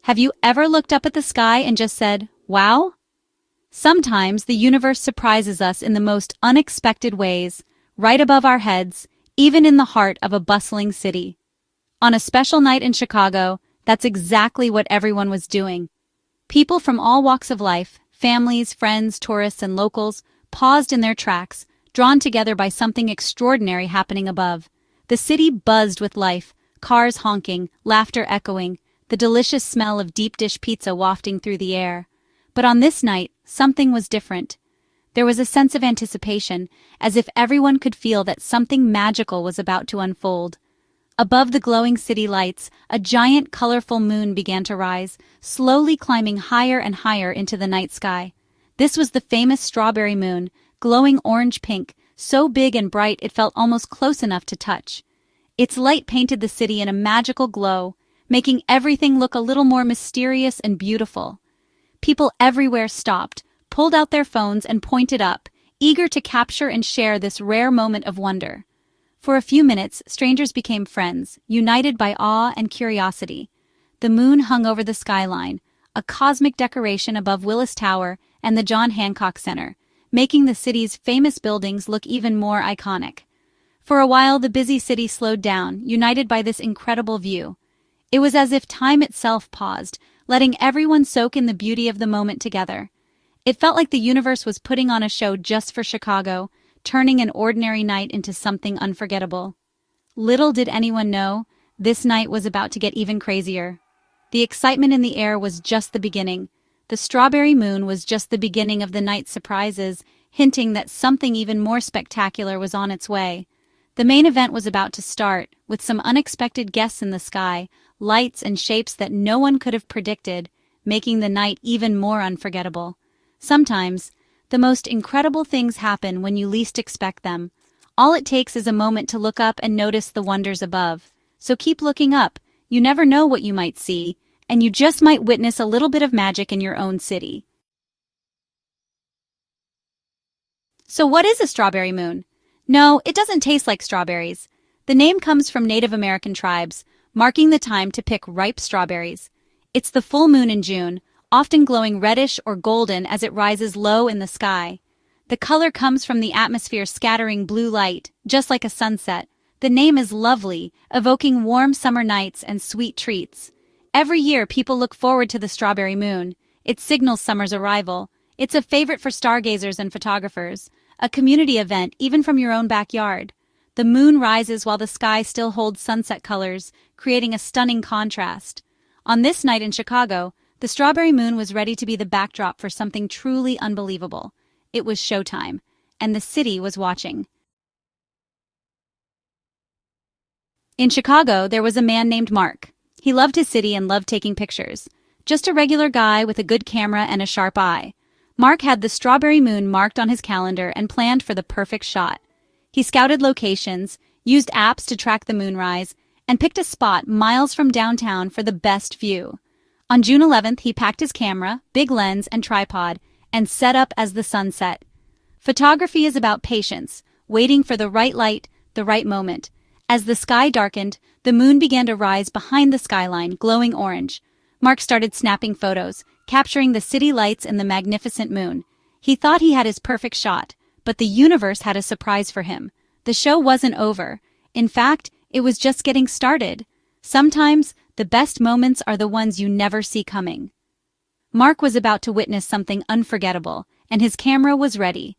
Have you ever looked up at the sky and just said, wow? Sometimes the universe surprises us in the most unexpected ways, right above our heads, even in the heart of a bustling city. On a special night in Chicago, that's exactly what everyone was doing. People from all walks of life, families, friends, tourists, and locals, paused in their tracks, drawn together by something extraordinary happening above. The city buzzed with life, cars honking, laughter echoing, the delicious smell of deep dish pizza wafting through the air. But on this night, something was different. There was a sense of anticipation, as if everyone could feel that something magical was about to unfold. Above the glowing city lights, a giant, colorful moon began to rise, slowly climbing higher and higher into the night sky. This was the famous strawberry moon, glowing orange-pink, so big and bright it felt almost close enough to touch. Its light painted the city in a magical glow, making everything look a little more mysterious and beautiful. People everywhere stopped, pulled out their phones and pointed up, eager to capture and share this rare moment of wonder. For a few minutes, strangers became friends, united by awe and curiosity. The moon hung over the skyline, a cosmic decoration above Willis Tower and the John Hancock Center, making the city's famous buildings look even more iconic. For a while, the busy city slowed down, united by this incredible view. It was as if time itself paused, letting everyone soak in the beauty of the moment together. It felt like the universe was putting on a show just for Chicago, turning an ordinary night into something unforgettable. Little did anyone know, this night was about to get even crazier. The excitement in the air was just the beginning. The strawberry moon was just the beginning of the night's surprises, hinting that something even more spectacular was on its way. The main event was about to start, with some unexpected guests in the sky, lights and shapes that no one could have predicted, making the night even more unforgettable. Sometimes, the most incredible things happen when you least expect them. All it takes is a moment to look up and notice the wonders above. So keep looking up. You never know what you might see, and you just might witness a little bit of magic in your own city. So what is a strawberry moon? No, it doesn't taste like strawberries. The name comes from Native American tribes, marking the time to pick ripe strawberries. It's the full moon in June, often glowing reddish or golden as it rises low in the sky. The color comes from the atmosphere scattering blue light, just like a sunset. The name is lovely, evoking warm summer nights and sweet treats. Every year, people look forward to the strawberry moon. It signals summer's arrival. It's a favorite for stargazers and photographers, a community event even from your own backyard. The moon rises while the sky still holds sunset colors, creating a stunning contrast. On this night in Chicago, the strawberry moon was ready to be the backdrop for something truly unbelievable. It was showtime, and the city was watching. In Chicago, there was a man named Mark. He loved his city and loved taking pictures. Just a regular guy with a good camera and a sharp eye. Mark had the strawberry moon marked on his calendar and planned for the perfect shot. He scouted locations, used apps to track the moonrise, and picked a spot miles from downtown for the best view. On June 11th, he packed his camera, big lens, and tripod, and set up as the sun set. Photography is about patience, waiting for the right light, the right moment. As the sky darkened, the moon began to rise behind the skyline, glowing orange. Mark started snapping photos, capturing the city lights and the magnificent moon. He thought he had his perfect shot, but the universe had a surprise for him. The show wasn't over. In fact, it was just getting started. Sometimes, the best moments are the ones you never see coming. Mark was about to witness something unforgettable, and his camera was ready.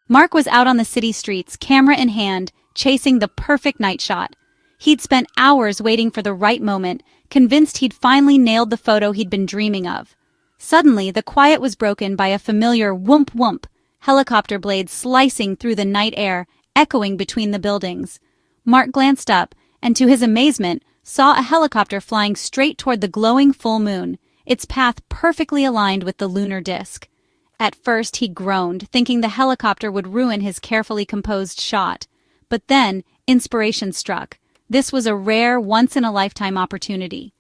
Mark was out on the city streets, camera in hand, chasing the perfect night shot. He'd spent hours waiting for the right moment, convinced he'd finally nailed the photo he'd been dreaming of. Suddenly, the quiet was broken by a familiar whoomp whoomp, helicopter blades slicing through the night air, echoing between the buildings. Mark glanced up, and to his amazement, saw a helicopter flying straight toward the glowing full moon, its path perfectly aligned with the lunar disk. At first, he groaned, thinking the helicopter would ruin his carefully composed shot. But then, inspiration struck. This was a rare, once-in-a-lifetime opportunity.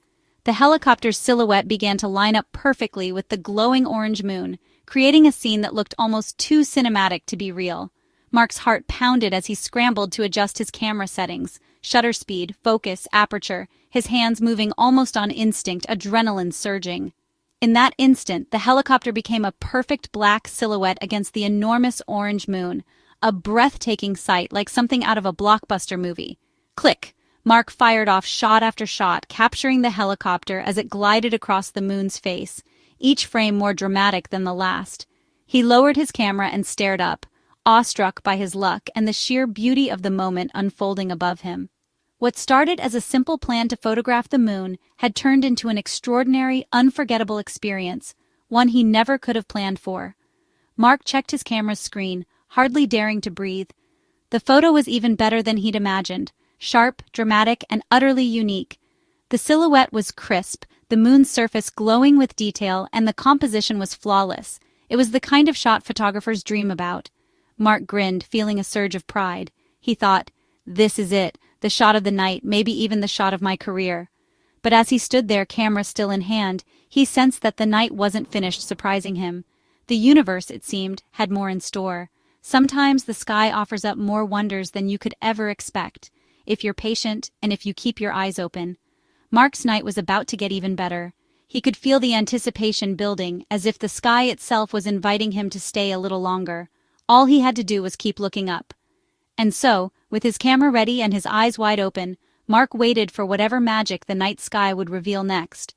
The helicopter's silhouette began to line up perfectly with the glowing orange moon, creating a scene that looked almost too cinematic to be real. Mark's heart pounded as he scrambled to adjust his camera settings, shutter speed, focus, aperture, his hands moving almost on instinct, adrenaline surging. In that instant, the helicopter became a perfect black silhouette against the enormous orange moon, a breathtaking sight like something out of a blockbuster movie. Click! Mark fired off shot after shot, capturing the helicopter as it glided across the moon's face, each frame more dramatic than the last. He lowered his camera and stared up, awestruck by his luck and the sheer beauty of the moment unfolding above him. What started as a simple plan to photograph the moon had turned into an extraordinary, unforgettable experience, one he never could have planned for. Mark checked his camera's screen, hardly daring to breathe. The photo was even better than he'd imagined, sharp, dramatic, and utterly unique. The silhouette was crisp, the moon's surface glowing with detail, and the composition was flawless. It was the kind of shot photographers dream about. Mark grinned, feeling a surge of pride. He thought, "This is it, the shot of the night, maybe even the shot of my career." But as he stood there, camera still in hand, he sensed that the night wasn't finished surprising him. The universe, it seemed, had more in store. Sometimes the sky offers up more wonders than you could ever expect, if you're patient and if you keep your eyes open. Mark's night was about to get even better. He could feel the anticipation building, as if the sky itself was inviting him to stay a little longer. All he had to do was keep looking up. And so, with his camera ready and his eyes wide open, Mark waited for whatever magic the night sky would reveal next.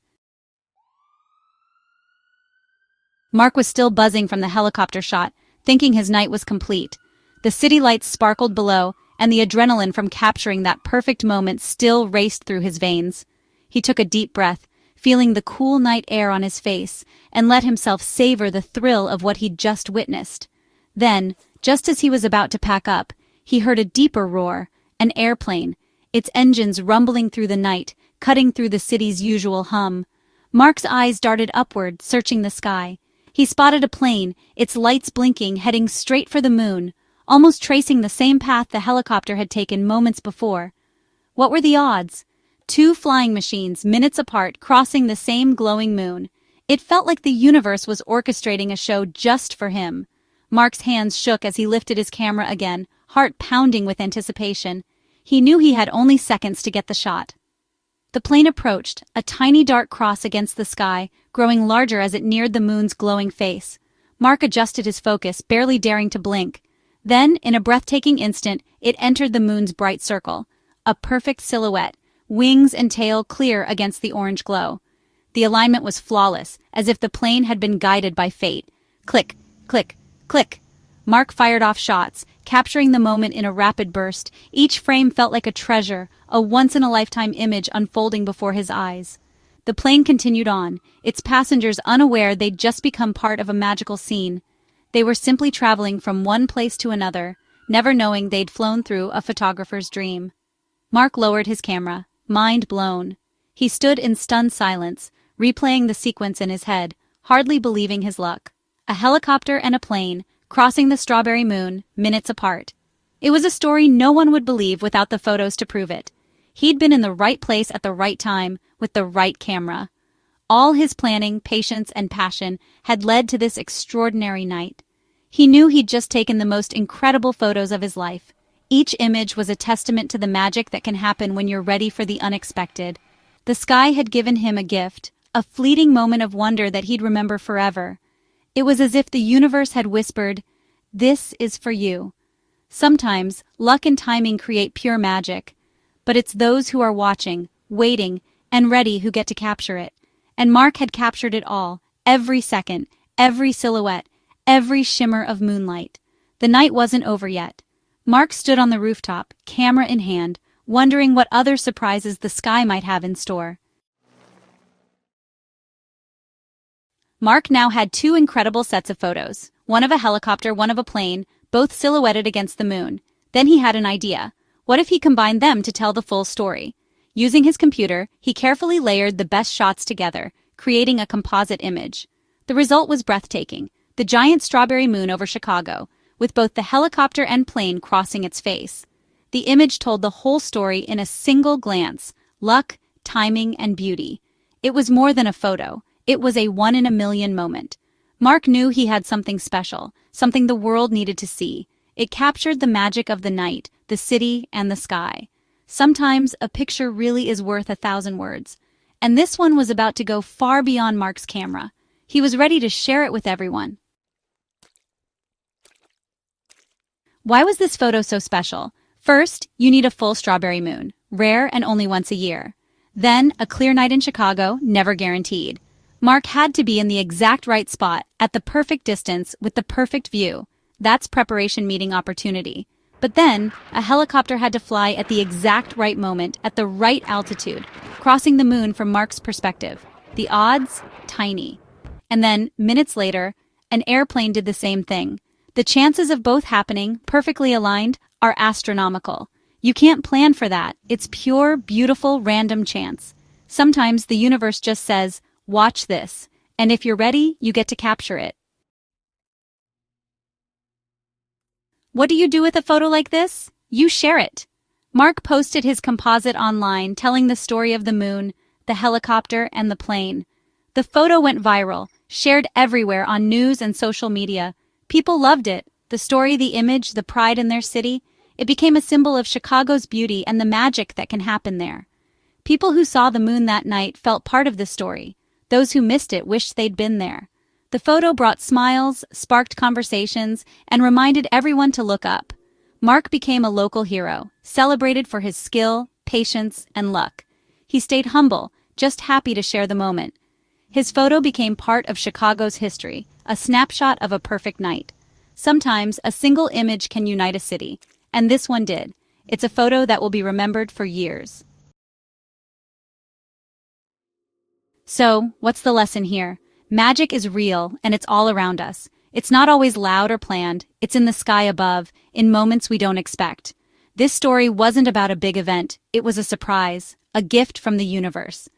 Mark was still buzzing from the helicopter shot, thinking his night was complete. The city lights sparkled below, and the adrenaline from capturing that perfect moment still raced through his veins. He took a deep breath, feeling the cool night air on his face, and let himself savor the thrill of what he'd just witnessed. Then, just as he was about to pack up, he heard a deeper roar, an airplane, its engines rumbling through the night, cutting through the city's usual hum. Mark's eyes darted upward, searching the sky. He spotted a plane, its lights blinking, heading straight for the moon, almost tracing the same path the helicopter had taken moments before. What were the odds? Two flying machines, minutes apart, crossing the same glowing moon. It felt like the universe was orchestrating a show just for him. Mark's hands shook as he lifted his camera again, heart pounding with anticipation. He knew he had only seconds to get the shot. The plane approached, a tiny dark cross against the sky, growing larger as it neared the moon's glowing face. Mark adjusted his focus, barely daring to blink. Then, in a breathtaking instant, it entered the moon's bright circle. A perfect silhouette, wings and tail clear against the orange glow. The alignment was flawless, as if the plane had been guided by fate. Click, click, click. Mark fired off shots, capturing the moment in a rapid burst. Each frame felt like a treasure, a once-in-a-lifetime image unfolding before his eyes. The plane continued on, its passengers unaware they'd just become part of a magical scene. They were simply traveling from one place to another, never knowing they'd flown through a photographer's dream. Mark lowered his camera, mind blown. He stood in stunned silence, replaying the sequence in his head, hardly believing his luck. A helicopter and a plane, crossing the strawberry moon, minutes apart. It was a story no one would believe without the photos to prove it. He'd been in the right place at the right time, with the right camera. All his planning, patience, and passion had led to this extraordinary night. He knew he'd just taken the most incredible photos of his life. Each image was a testament to the magic that can happen when you're ready for the unexpected. The sky had given him a gift, a fleeting moment of wonder that he'd remember forever. It was as if the universe had whispered, "This is for you." Sometimes, luck and timing create pure magic, but it's those who are watching, waiting, and ready who get to capture it. And Mark had captured it all, every second, every silhouette, every shimmer of moonlight. The night wasn't over yet. Mark stood on the rooftop, camera in hand, wondering what other surprises the sky might have in store. Mark now had two incredible sets of photos, one of a helicopter, one of a plane, both silhouetted against the moon. Then he had an idea. What if he combined them to tell the full story? Using his computer, he carefully layered the best shots together, creating a composite image. The result was breathtaking, the giant strawberry moon over Chicago, with both the helicopter and plane crossing its face. The image told the whole story in a single glance: luck, timing, and beauty. It was more than a photo. It was a one-in-a-million moment. Mark knew he had something special, something the world needed to see. It captured the magic of the night, the city, and the sky. Sometimes a picture really is worth 1,000 words. And this one was about to go far beyond Mark's camera. He was ready to share it with everyone. Why was this photo so special? First, you need a full strawberry moon, rare and only once a year. Then, a clear night in Chicago, never guaranteed. Mark had to be in the exact right spot, at the perfect distance, with the perfect view. That's preparation meeting opportunity. But then, a helicopter had to fly at the exact right moment, at the right altitude, crossing the moon from Mark's perspective. The odds? Tiny. And then, minutes later, an airplane did the same thing. The chances of both happening, perfectly aligned, are astronomical. You can't plan for that. It's pure, beautiful, random chance. Sometimes the universe just says, "Watch this," and if you're ready, you get to capture it. What do you do with a photo like this? You share it. Mark posted his composite online, telling the story of the moon, the helicopter, and the plane. The photo went viral, shared everywhere on news and social media. People loved it. The story, the image, the pride in their city. It became a symbol of Chicago's beauty and the magic that can happen there. People who saw the moon that night felt part of the story. Those who missed it wished they'd been there. The photo brought smiles, sparked conversations, and reminded everyone to look up. Mark became a local hero, celebrated for his skill, patience, and luck. He stayed humble, just happy to share the moment. His photo became part of Chicago's history, a snapshot of a perfect night. Sometimes a single image can unite a city, and this one did. It's a photo that will be remembered for years. So, what's the lesson here? Magic is real, and it's all around us. It's not always loud or planned. It's in the sky above, in moments we don't expect. This story wasn't about a big event. It was a surprise, a gift from the universe.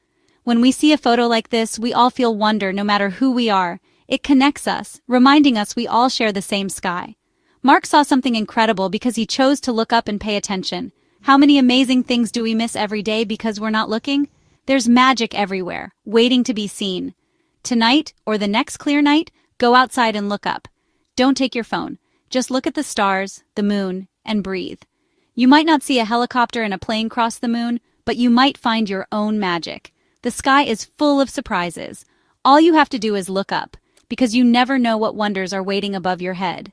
When we see a photo like this, we all feel wonder no matter who we are. It connects us, reminding us we all share the same sky. Mark saw something incredible because he chose to look up and pay attention. How many amazing things do we miss every day because we're not looking? There's magic everywhere, waiting to be seen. Tonight, or the next clear night, go outside and look up. Don't take your phone. Just look at the stars, the moon, and breathe. You might not see a helicopter and a plane cross the moon, but you might find your own magic. The sky is full of surprises. All you have to do is look up, because you never know what wonders are waiting above your head.